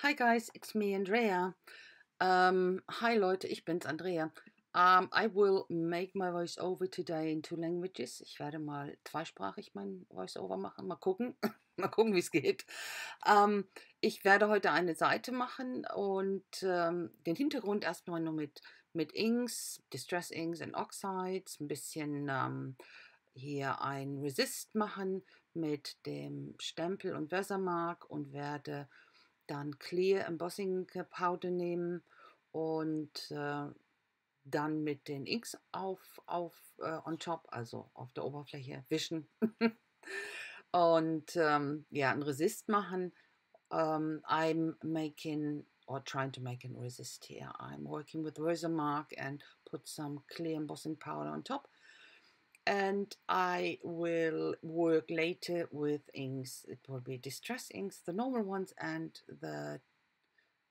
Hi guys, it's me, Andrea. Hi Leute, ich bin's, Andrea. I will make my voiceover today in two languages. Ich werde mal zweisprachig mein Voiceover machen. Mal gucken, mal gucken, wie es geht. Ich werde heute eine Seite machen und den Hintergrund erstmal nur mit Inks, Distress Inks und Oxides, ein bisschen hier ein Resist machen mit dem Stempel und Versamark und werde dann Clear Embossing Powder nehmen und dann mit den Inks on top, also auf der Oberfläche wischen und ja, einen Resist machen. I'm making or trying to make a resist here. I'm working with Versamark and put some clear embossing powder on top. And I will work later with inks. It will be distress inks, the normal ones, and the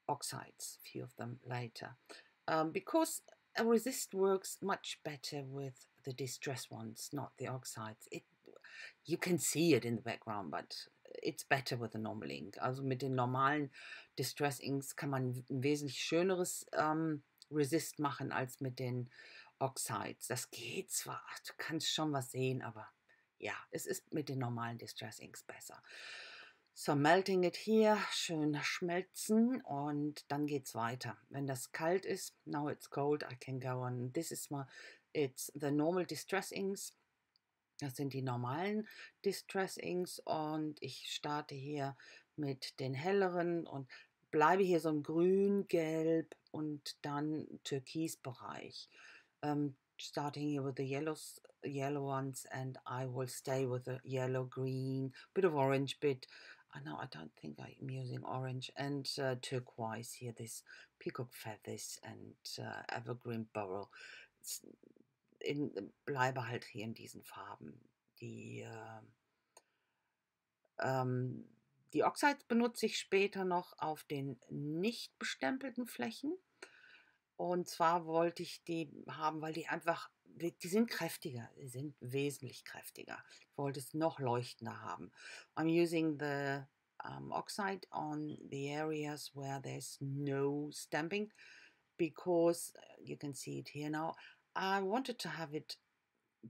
oxides, a few of them later. Because a resist works much better with the distress ones, not the oxides. You can see it in the background, but it's better with the normal ink. Also mit den normalen Distress Inks kann man ein wesentlich schöneres Resist machen als mit den Oxides. Das geht zwar, du kannst schon was sehen, aber ja, es ist mit den normalen Distress Inks besser. So, melting it here, schön schmelzen und dann geht's weiter. Wenn das kalt ist, now it's cold, I can go on. It's the normal Distress Inks. Das sind die normalen Distress Inks und ich starte hier mit den helleren und bleibe hier so im Grün, Gelb und dann Türkisbereich. Starting here with the yellow ones, and I will stay with the yellow, green, bit of orange, I don't think I'm using orange, and turquoise here, this peacock feathers and evergreen burrow. Bleibe halt hier in diesen Farben. Die Oxides benutze ich später noch auf den nicht bestempelten Flächen. Und zwar wollte ich die haben, weil die sind kräftiger, die sind wesentlich kräftiger. Ich wollte es noch leuchtender haben. I'm using the oxide on the areas where there's no stamping because you can see it here now. I wanted to have it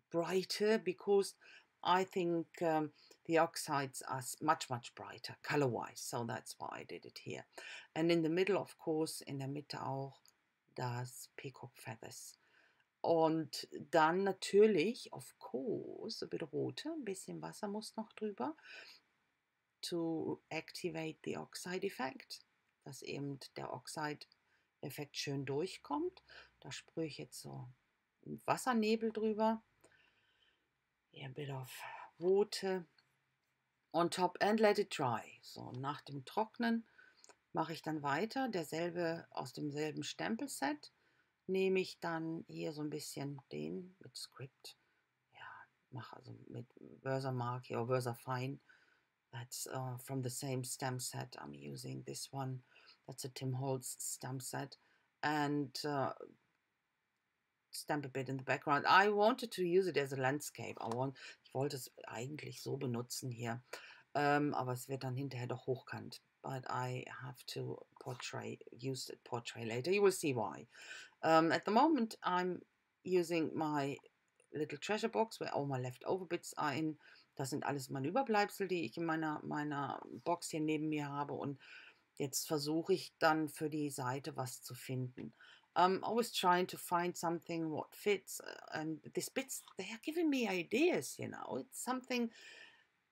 brighter because I think the oxides are much brighter color-wise, so that's why I did it here. And in the middle, of course, in der Mitte auch das Peacock Feathers. Und dann natürlich, of course, a bit rote, ein bisschen Wasser muss noch drüber, to activate the oxide effect, dass eben der Oxide-Effekt schön durchkommt. Da sprühe ich jetzt so einen Wassernebel drüber. A bit of water on top and let it dry. So, nach dem Trocknen mache ich dann weiter. Aus demselben Stempelset nehme ich dann hier so ein bisschen den mit Script. Ja, mache also mit Versamark hier, oder Versafine. That's from the same stamp set. I'm using this one. That's a Tim Holtz stamp set. And stamp a bit in the background. I wanted to use it as a landscape. Ich wollte es eigentlich so benutzen hier, aber es wird dann hinterher doch hochkant. But I have to use the portrait later. You will see why. At the moment, I'm using my little treasure box, where all my leftover bits are in. Das sind alles meine Überbleibsel, die ich in meiner Box hier neben mir habe. Und jetzt versuche ich dann für die Seite was zu finden. I'm always trying to find something what fits, and these bits, they are giving me ideas,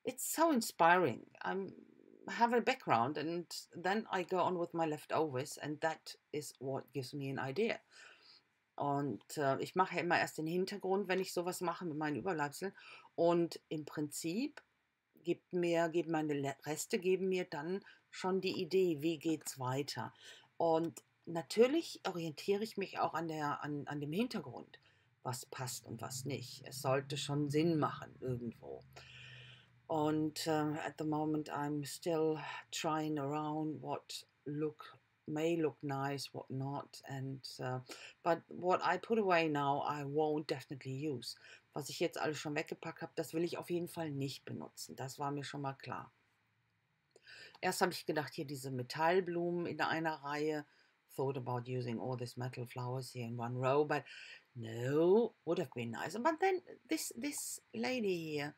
it's so inspiring. I have a background and then I go on with my leftovers and that is what gives me an idea. Und ich mache ja immer erst den Hintergrund, wenn ich sowas mache mit meinen Überbleibseln. Und im Prinzip geben meine Reste mir dann schon die Idee, wie geht's weiter. Und natürlich orientiere ich mich auch an dem Hintergrund, was passt und was nicht. Es sollte schon Sinn machen irgendwo. Und at the moment I'm still trying around what may look nice, what not, and but what I put away now I won't definitely use. Was ich jetzt alles schon weggepackt habe, das will ich auf jeden Fall nicht benutzen. Das war mir schon mal klar. Erst habe ich gedacht, hier diese Metallblumen in einer Reihe. Thought about using all these metal flowers here in one row, but no, would have been nice. But then this lady here,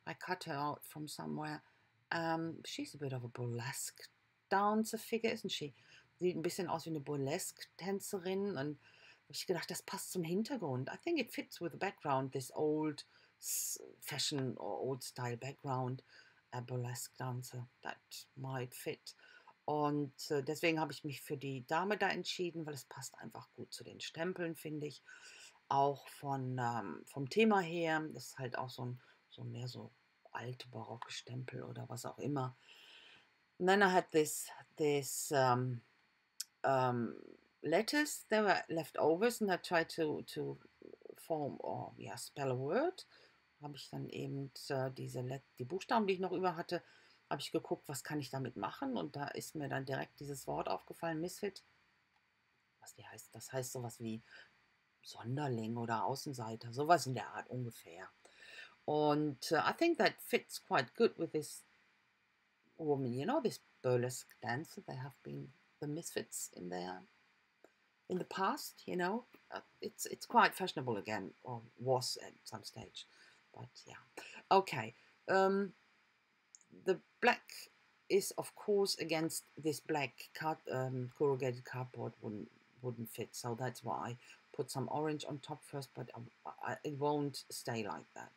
I cut her out from somewhere. She's a bit of a burlesque dancer figure, isn't she? Sieht ein bisschen aus wie eine Burlesque-Tänzerin. Und habe ich gedacht, das passt zum Hintergrund. I think it fits with the background, this old fashion or old style background. A burlesque dancer, that might fit. Und deswegen habe ich mich für die Dame da entschieden, weil es passt einfach gut zu den Stempeln, finde ich. Auch vom Thema her, das ist halt auch so mehr so alte barocke Stempel oder was auch immer. And then I had this letters, they were leftovers, and I tried to form or spell a word. Habe ich dann eben die Buchstaben, die ich noch über hatte, habe ich geguckt, was kann ich damit machen, und da ist mir dann direkt dieses Wort aufgefallen, Misfit. Was die heißt, das heißt sowas wie Sonderling oder Außenseiter, sowas in der Art ungefähr. Und I think that fits quite good with this woman, you know, this burlesque dancer. They have been the misfits in the past, you know. It's quite fashionable again, or was at some stage, but yeah. Okay. The black is of course against this black corrugated cardboard wouldn't fit, so that's why I put some orange on top first, but it won't stay like that.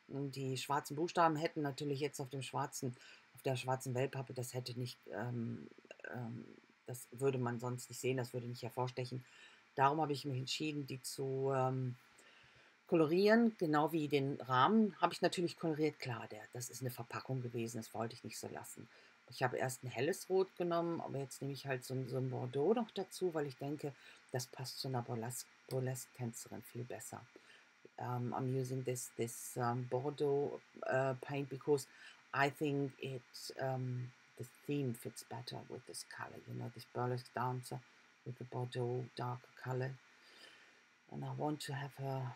Und die schwarzen Buchstaben hätten natürlich jetzt auf der schwarzen Wellpappe, das hätte nicht, das würde man sonst nicht sehen, das würde nicht hervorstechen. Darum habe ich mich entschieden, die zu kolorieren, genau wie den Rahmen habe ich natürlich koloriert. Klar, das ist eine Verpackung gewesen, das wollte ich nicht so lassen. Ich habe erst ein helles Rot genommen, aber jetzt nehme ich halt so ein Bordeaux noch dazu, weil ich denke, das passt zu einer Burlesque-Tänzerin viel besser. I'm using this Bordeaux paint because I think the theme fits better with this color, you know, this burlesque dancer with the Bordeaux darker color. And I want to have her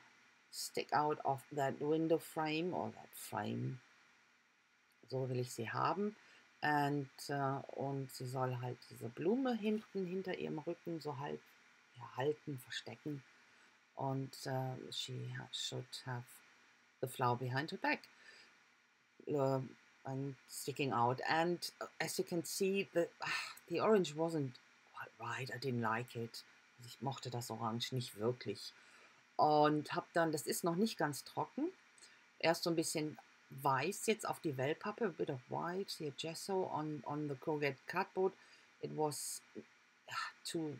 stick out of that window frame or that frame. So will ich sie haben. Und sie soll halt diese Blume hinter ihrem Rücken so halb halten, verstecken. Und she should have the flower behind her back and sticking out. And as you can see, the orange wasn't quite right. I didn't like it. Also ich mochte das Orange nicht wirklich. Und habe dann, das ist noch nicht ganz trocken, erst so ein bisschen weiß jetzt auf die Wellpappe, a bit of white, here gesso on the corrugated cardboard. It was too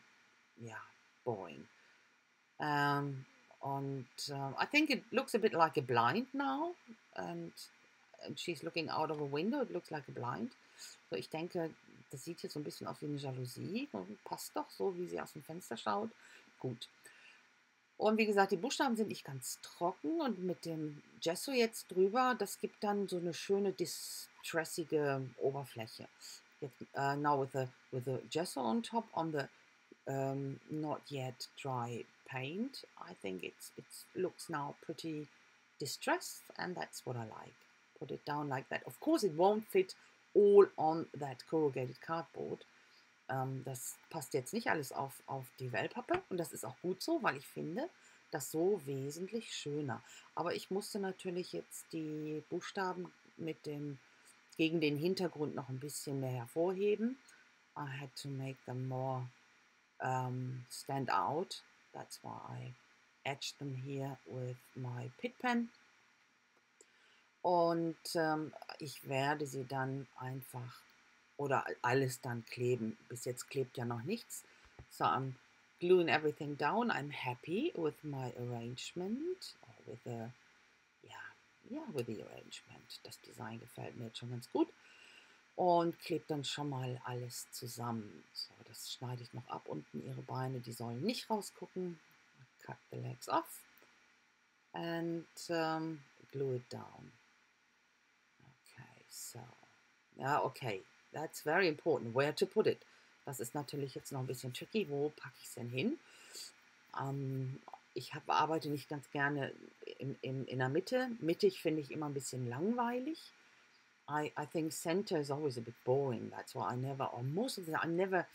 boring. I think it looks a bit like a blind now, and she's looking out of a window, it looks like a blind. So, ich denke, das sieht jetzt so ein bisschen aus wie eine Jalousie, passt doch so, wie sie aus dem Fenster schaut. Gut. Und wie gesagt, die Buchstaben sind nicht ganz trocken, und mit dem Gesso jetzt drüber, das gibt dann so eine schöne distressige Oberfläche. Jetzt, now with the gesso on top, on the not yet dry paint, I think it looks now pretty distressed, and that's what I like. Put it down like that. Of course, it won't fit all on that corrugated cardboard. Das passt jetzt nicht alles auf die Wellpappe, und das ist auch gut so, weil ich finde das so wesentlich schöner. Aber ich musste natürlich jetzt die Buchstaben gegen den Hintergrund noch ein bisschen mehr hervorheben. I had to make them more stand out. That's why I etched them here with my Pitt pen. Und ich werde sie dann einfach oder alles dann kleben. Bis jetzt klebt ja noch nichts. So I'm gluing everything down. I'm happy with my arrangement. With the arrangement. Das Design gefällt mir jetzt schon ganz gut. Und klebe dann schon mal alles zusammen. So, das schneide ich noch ab. Unten ihre Beine, die sollen nicht rausgucken. Cut the legs off. And glue it down. Okay, so. Ja, okay. That's very important. Where to put it? Das ist natürlich jetzt noch ein bisschen tricky. Wo packe ich es denn hin? Ich arbeite nicht ganz gerne in der Mitte. Mittig finde ich immer ein bisschen langweilig. I think center is always a bit boring. That's why I never, or most of the, I never,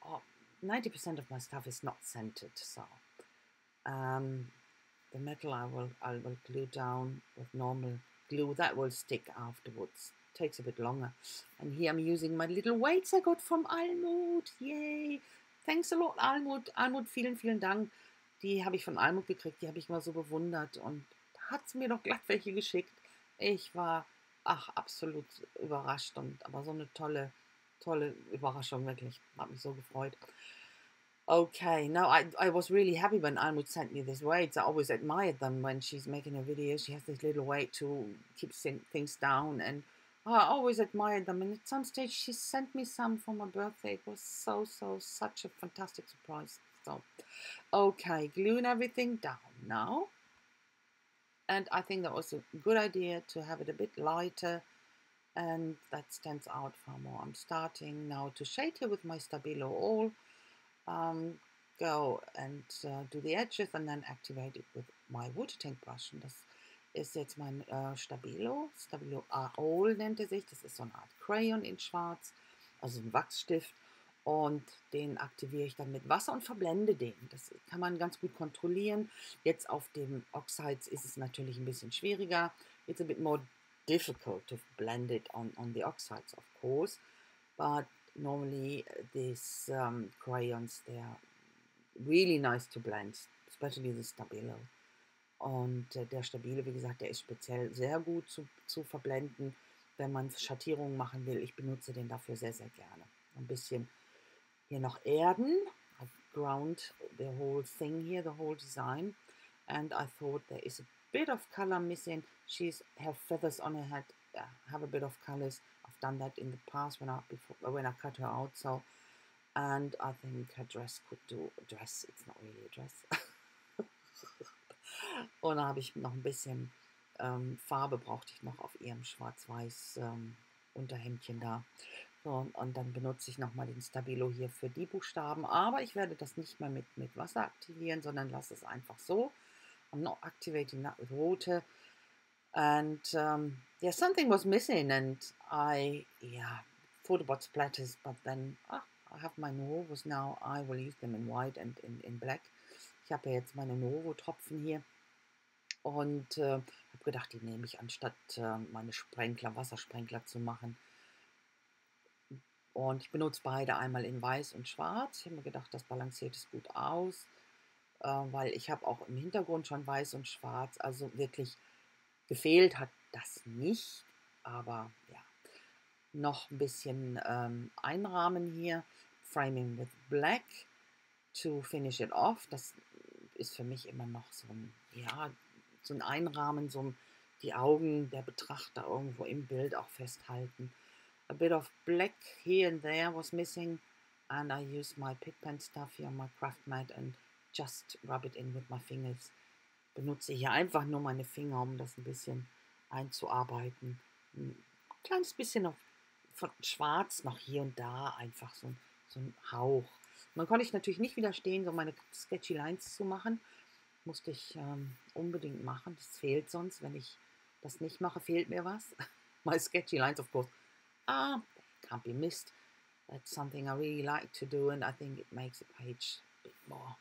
oh, 90% of my stuff is not centered. So um, the metal I will glue down with normal glue. That will stick afterwards. Takes a bit longer. And here I'm using my little weights I got from Almut. Yay! Thanks a lot, Almut. Almut, vielen, vielen Dank. Die habe ich von Almut gekriegt. Die habe ich mal so bewundert. Und da hat sie mir doch glatt welche geschickt. Ich war, ach, absolut überrascht. Aber so eine tolle, tolle Überraschung, wirklich. Hat mich so gefreut. Okay, no, I was really happy when Almut sent me these weights. I always admired them when she's making a video. She has this little weight to keep things down, and I always admired them. And at some stage, she sent me some for my birthday. It was such a fantastic surprise. So, okay, gluing everything down now. And I think that was a good idea to have it a bit lighter, and that stands out far more. I'm starting now to shade here with my Stabilo all. Go and do the edges and then activate it with my Water Tank Brush. Und das ist jetzt mein Stabilo AOL nennt er sich. Das ist so eine Art Crayon in schwarz, also ein Wachsstift. Und den aktiviere ich dann mit Wasser und verblende den. Das kann man ganz gut kontrollieren. Jetzt auf dem Oxides ist es natürlich ein bisschen schwieriger. It's a bit more difficult to blend it on the oxides, of course. But normally these crayons, they are really nice to blend, especially the Stabilo. Und der Stabile, wie gesagt, der ist speziell sehr gut zu verblenden, wenn man Schattierungen machen will. Ich benutze den dafür sehr, sehr gerne. Ein bisschen hier noch Erden. I've ground the whole thing here, the whole design. And I thought there is a bit of color missing. Her feathers on her head have a bit of colors. I've done that in the past when I cut her out. So, and I think her dress could do a dress. It's not really a dress. Und da habe ich noch ein bisschen Farbe brauchte ich noch auf ihrem schwarz-weiß Unterhemdchen da. So, und dann benutze ich nochmal den Stabilo hier für die Buchstaben. Aber ich werde das nicht mehr mit Wasser aktivieren, sondern lasse es einfach so. I'm not activating that with water. And yeah, something was missing, and I thought about splatters, but then I have my Novos now. I will use them in white and in black. Ich habe ja jetzt meine Novo-Tropfen hier und habe gedacht, die nehme ich anstatt meine Wassersprenkler zu machen. Und ich benutze beide einmal in weiß und schwarz. Ich habe mir gedacht, das balanciert es gut aus, weil ich habe auch im Hintergrund schon weiß und schwarz, also wirklich gefehlt hat das nicht, aber ja, noch ein bisschen einrahmen hier, Framing with Black to finish it off. Das ist für mich immer noch so ein Einrahmen, so die Augen der Betrachter irgendwo im Bild auch festhalten. A bit of black here and there was missing, and I used my Pick Pen stuff here on my craft mat and just rub it in with my fingers. Benutze hier einfach nur meine Finger, um das ein bisschen einzuarbeiten. Ein kleines bisschen von Schwarz noch hier und da, einfach so ein Hauch. Man konnte ich natürlich nicht widerstehen, so meine Sketchy Lines zu machen. Musste ich unbedingt machen. Das fehlt sonst, wenn ich das nicht mache, fehlt mir was. My Sketchy Lines, of course, can't be missed. That's something I really like to do, and I think it makes a page a bit more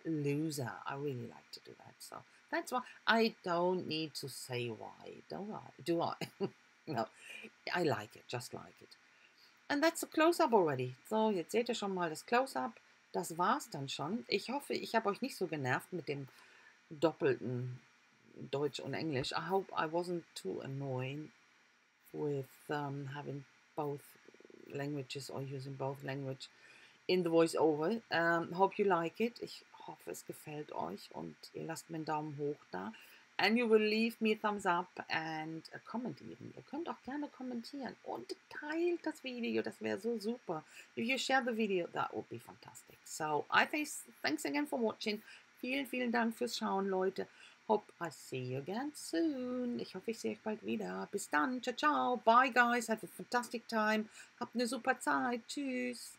looser. I really like to do that. So that's why I don't need to say why, do I? No, I like it, just like it. And that's a close-up already. So, jetzt seht ihr schon mal das Close-up. Das war's dann schon. Ich hoffe, ich habe euch nicht so genervt mit dem doppelten Deutsch und Englisch. I hope I wasn't too annoying with having both languages or using both language in the voice-over. Hope you like it. Ich hoffe, es gefällt euch und ihr lasst mir einen Daumen hoch da. And you will leave me a thumbs up and a comment even. Ihr könnt auch gerne kommentieren und teilt das Video. Das wäre so super. If you share the video, that would be fantastic. So, thanks again for watching. Vielen, vielen Dank fürs Schauen, Leute. Hope I see you again soon. Ich hoffe, ich sehe euch bald wieder. Bis dann. Ciao, ciao. Bye, guys. Have a fantastic time. Habt eine super Zeit. Tschüss.